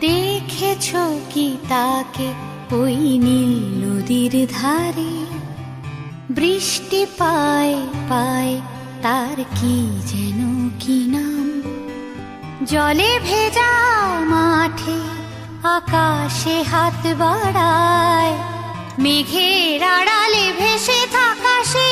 দেখেছো কি তাকে ওই নীল নদীর ধারে? বৃষ্টি পায় পায় তার কি যেন কি নাম। জলে ভেজা মাঠে আকাশে হাত বাড়ায়, মেঘের আড়ালে ভেসে থাকা সে